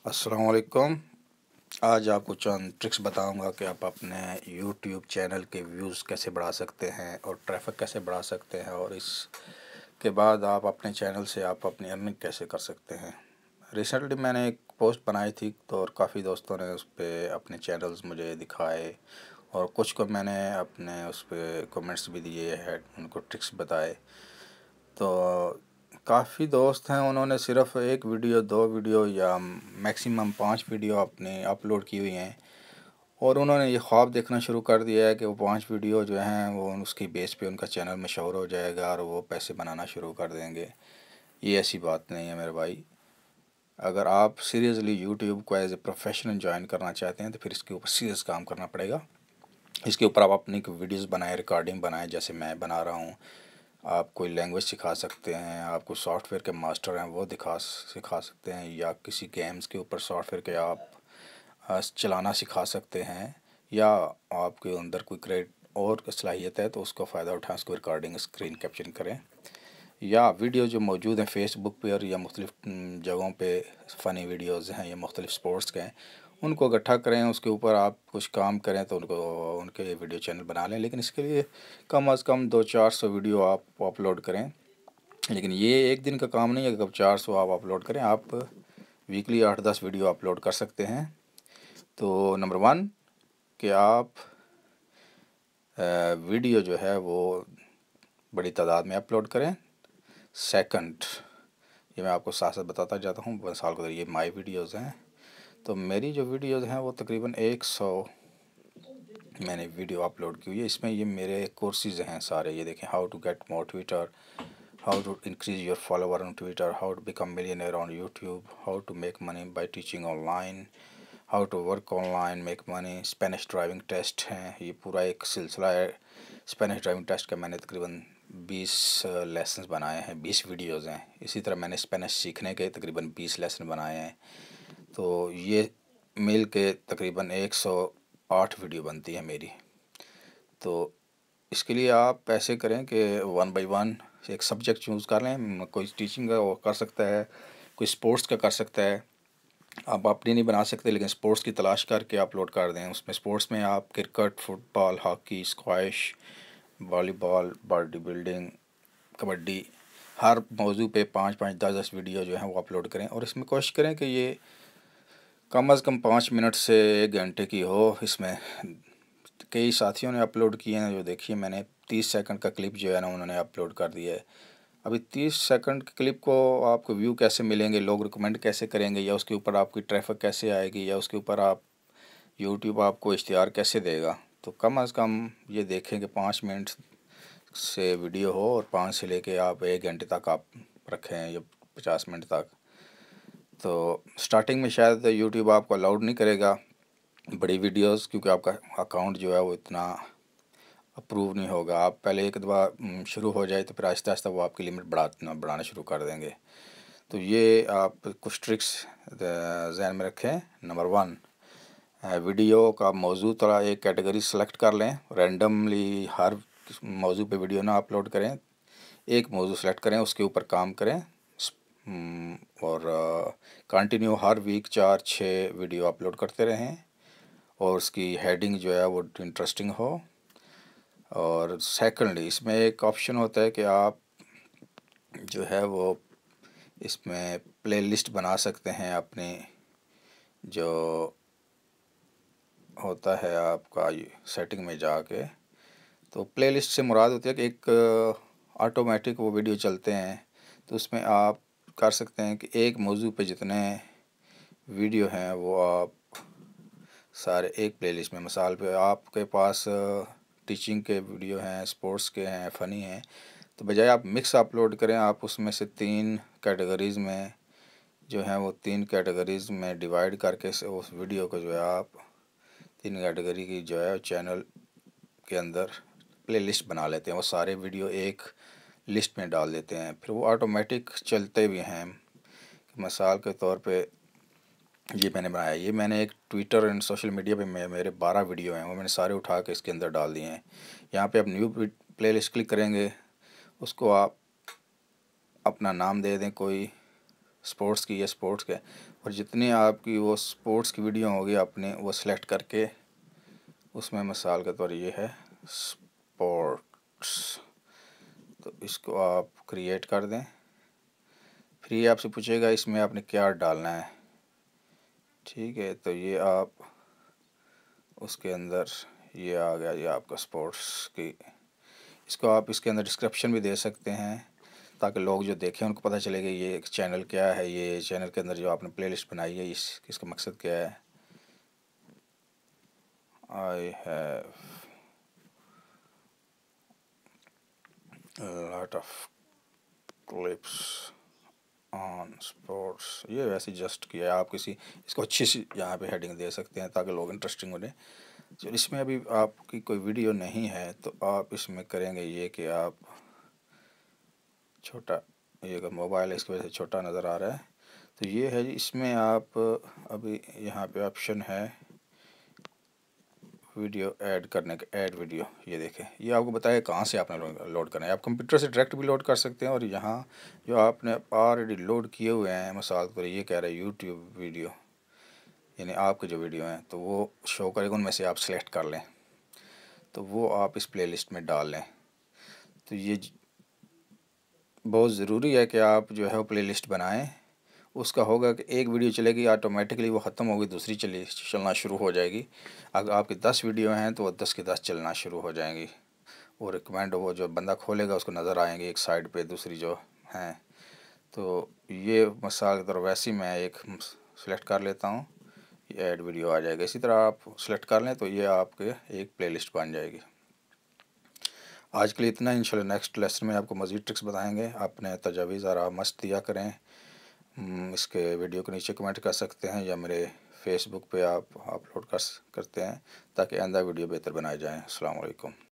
अस्सलाम वालेकुम। आज आपको चंद ट्रिक्स बताऊंगा कि आप अपने यूट्यूब चैनल के व्यूज़ कैसे बढ़ा सकते हैं और ट्रैफिक कैसे बढ़ा सकते हैं, और इसके बाद आप अपने चैनल से आप अपनी अर्निंग कैसे कर सकते हैं। रिसेंटली मैंने एक पोस्ट बनाई थी तो और काफ़ी दोस्तों ने उस पर अपने चैनल्स मुझे दिखाए और कुछ को मैंने अपने उस पर कमेंट्स भी दिए हैं, उनको ट्रिक्स बताए। तो काफ़ी दोस्त हैं, उन्होंने सिर्फ एक वीडियो, दो वीडियो या मैक्सिमम 5 वीडियो अपने अपलोड की हुई हैं और उन्होंने ये ख्वाब देखना शुरू कर दिया है कि वो 5 वीडियो जो हैं वो उसकी बेस पे उनका चैनल मशहूर हो जाएगा और वो पैसे बनाना शुरू कर देंगे। ये ऐसी बात नहीं है मेरे भाई। अगर आप सीरियसली यूट्यूब को एज ए प्रोफेशनल ज्वाइन करना चाहते हैं तो फिर इसके ऊपर सीरियस काम करना पड़ेगा। इसके ऊपर आप अपनी वीडियोस बनाएं, रिकॉर्डिंग बनाएं जैसे मैं बना रहा हूँ। आप कोई लैंग्वेज सिखा सकते हैं, आप कोई सॉफ्टवेयर के मास्टर हैं वो सिखा सकते हैं, या किसी गेम्स के ऊपर सॉफ्टवेयर के आप चलाना सिखा सकते हैं, या आपके अंदर कोई क्रेड और सलाहियत है तो उसका फ़ायदा उठाएं, उसको रिकॉर्डिंग स्क्रीन कैप्चरिंग करें, या वीडियो जो मौजूद हैं फेसबुक पर या मुख्तलिफ़ जगहों पे फ़नी वीडियोज़ हैं या मुख्तलिफ़ स्पोर्ट्स के हैं, उनको इकट्ठा करें, उसके ऊपर आप कुछ काम करें तो उनको उनके वीडियो चैनल बना लें। लेकिन इसके लिए कम अज़ कम 200-400 वीडियो आप अपलोड करें। लेकिन ये एक दिन का काम नहीं है कि अब 400 आप अपलोड करें। आप वीकली 8-10 वीडियो अपलोड कर सकते हैं। तो नंबर 1 कि आप वीडियो जो है वो बड़ी तादाद में अपलोड करें। सेकंड, ये मैं आपको साथ साथ बताता जाता हूँ, मिसाल के ये माई वीडियोज़ हैं, तो मेरी जो वीडियोज़ हैं वो तकरीबन 100 मैंने वीडियो अपलोड की हुई है। इसमें ये मेरे कोर्सेज़ हैं सारे। ये देखें, how to get more Twitter, how to increase your follower on Twitter, how to become millionaire on YouTube, how to make money by teaching online, how to work online make money, Spanish driving test हैं। ये पूरा एक सिलसिला है। Spanish driving test का मैंने तकरीबन 20 lessons बनाए हैं, 20 वीडियोज़ हैं। इसी तरह मैंने स्पेनिश सीखने के तकरीबन 20 लेसन बनाए हैं। तो ये मिल के तकरीबन 108 वीडियो बनती है मेरी। तो इसके लिए आप ऐसे करें कि 1 बाई 1 एक सब्जेक्ट चूज़ कर लें। कोई टीचिंग का वो कर सकता है, कोई स्पोर्ट्स का कर सकता है। आप अपनी नहीं बना सकते लेकिन स्पोर्ट्स की तलाश करके अपलोड कर दें। उसमें स्पोर्ट्स में आप cricket, football, hockey, squash, volleyball, body building, kabaddi, हर मौजू पे 5-5, 10-10 वीडियो जो हैं वो अपलोड करें। और इसमें कोशिश करें कि ये कम अज़ कम 5 मिनट से 1 घंटे की हो। इसमें कई साथियों ने अपलोड किए हैं, जो देखिए मैंने 30 सेकंड का क्लिप जो है ना उन्होंने अपलोड कर दिया है। अभी 30 सेकंड के क्लिप को आपको व्यू कैसे मिलेंगे, लोग रिकमेंड कैसे करेंगे, या उसके ऊपर आपकी ट्रैफिक कैसे आएगी, या उसके ऊपर आप यूट्यूब आपको इश्तिहार कैसे देगा। तो कम अज़ कम ये देखें कि 5 मिनट से वीडियो हो और 5 से लेके आप 1 घंटे तक आप रखें या 50 मिनट तक। तो स्टार्टिंग में शायद यूट्यूब आपको अलाउड नहीं करेगा बड़ी वीडियोस, क्योंकि आपका अकाउंट जो है वो इतना अप्रूव नहीं होगा। आप पहले एक दफ़ा शुरू हो जाए तो फिर आहिस्ता आहिस्ता वो आपकी लिमिट बढ़ाना शुरू कर देंगे। तो ये आप कुछ ट्रिक्स ज़हन में रखें। नंबर 1, वीडियो का मौजू थोड़ा एक कैटेगरी सेलेक्ट कर लें। रैंडमली हर मौजू पे वीडियो ना अपलोड करें। एक मौजू सेलेक्ट करें, उसके ऊपर काम करें और कंटिन्यू हर वीक 4-6 वीडियो अपलोड करते रहें और उसकी हेडिंग जो है वो इंटरेस्टिंग हो। और सेकंडली इसमें एक ऑप्शन होता है कि आप जो है वो इसमें प्लेलिस्ट बना सकते हैं अपने, जो होता है आपका सेटिंग में जाके। तो प्लेलिस्ट से मुराद होती है कि एक ऑटोमेटिक वो वीडियो चलते हैं। तो उसमें आप कर सकते हैं कि एक मौजू पे जितने वीडियो हैं वो आप सारे एक प्लेलिस्ट में, मिसाल पे आपके पास टीचिंग के वीडियो हैं, स्पोर्ट्स के हैं, फ़नी हैं, तो बजाय आप मिक्स अपलोड करें, आप उसमें से 3 कैटेगरीज़ में जो हैं वो 3 कैटेगरीज़ में डिवाइड करके उस वीडियो को जो है आप 3 कैटेगरी की जो है चैनल के अंदर प्लेलिस्ट बना लेते हैं। वो सारे वीडियो एक लिस्ट में डाल देते हैं, फिर वो ऑटोमेटिक चलते भी हैं। मिसाल के तौर पे ये मैंने बनाया, ये मैंने एक ट्विटर एंड सोशल मीडिया पे मेरे 12 वीडियो हैं, वो मैंने सारे उठा के इसके अंदर डाल दिए हैं। यहाँ पे आप न्यू प्लेलिस्ट क्लिक करेंगे, उसको आप अपना नाम दे दें, कोई स्पोर्ट्स की, ये स्पोर्ट्स के, और जितनी आपकी वो स्पोर्ट्स की वीडियो होगी आपने वो सिलेक्ट करके उसमें मिसाल के तौर ये है स्पोर्ट्स, तो इसको आप क्रिएट कर दें। फिर ये आपसे पूछेगा इसमें आपने क्या डालना है, ठीक है। तो ये आप उसके अंदर ये आ गया, ये आपका स्पोर्ट्स की। इसको आप इसके अंदर डिस्क्रिप्शन भी दे सकते हैं ताकि लोग जो देखें उनको पता चलेगा ये चैनल क्या है, ये चैनल के अंदर जो आपने प्लेलिस्ट बनाई है इसका मकसद क्या है। I have lot of clips on sports, ये वैसे जस्ट किया है। आप किसी इसको अच्छी सी यहाँ पे हेडिंग दे सकते हैं ताकि लोग इंटरेस्टिंग हो जाए। तो इसमें अभी आपकी कोई वीडियो नहीं है तो आप इसमें करेंगे ये कि आप छोटा, ये अगर मोबाइल है इसकी वजह से छोटा नज़र आ रहा है, तो ये है जी। इसमें आप अभी यहाँ पे ऑप्शन है वीडियो ऐड करने का, ऐड वीडियो, ये देखें ये आपको बताया कहाँ से आपने लोड करना है। आप कंप्यूटर से डायरेक्ट भी लोड कर सकते हैं, और यहाँ जो आपने ऑलरेडी लोड किए हुए हैं, मिसाल के तौर ये कह रहा है यूट्यूब वीडियो, यानी आपके जो वीडियो हैं तो वो शो करेगा, उनमें से आप सेलेक्ट कर लें तो वो आप इस प्लेलिस्ट में डाल लें। तो ये बहुत ज़रूरी है कि आप जो है वो प्लेलिस्ट बनाएं। उसका होगा कि एक वीडियो चलेगी ऑटोमेटिकली वो ख़त्म होगी, दूसरी चलना शुरू हो जाएगी। अगर आपकी 10 वीडियो हैं तो वो 10 की 10 चलना शुरू हो जाएंगी। वो रिकमेंड, वो जो बंदा खोलेगा उसको नज़र आएंगी एक साइड पे दूसरी जो हैं। तो ये मिसाल के तौर वैसे ही मैं एक सिलेक्ट कर लेता हूँ, ये ऐड वीडियो आ जाएगा। इसी तरह आप सिलेक्ट कर लें तो ये आपके एक प्लेलिस्ट बन जाएगी। आज के लिए इतना, इंशाल्लाह नेक्स्ट लेसन में आपको मज़ीद ट्रिक्स बताएंगे। अपने तजावीज़ और मस्त दिया करें। इसके वीडियो के नीचे कमेंट कर सकते हैं या मेरे फेसबुक पे आप अपलोड करते हैं ताकि आइंदा वीडियो बेहतर बनाए जाएँ। अस्सलाम वालेकुम।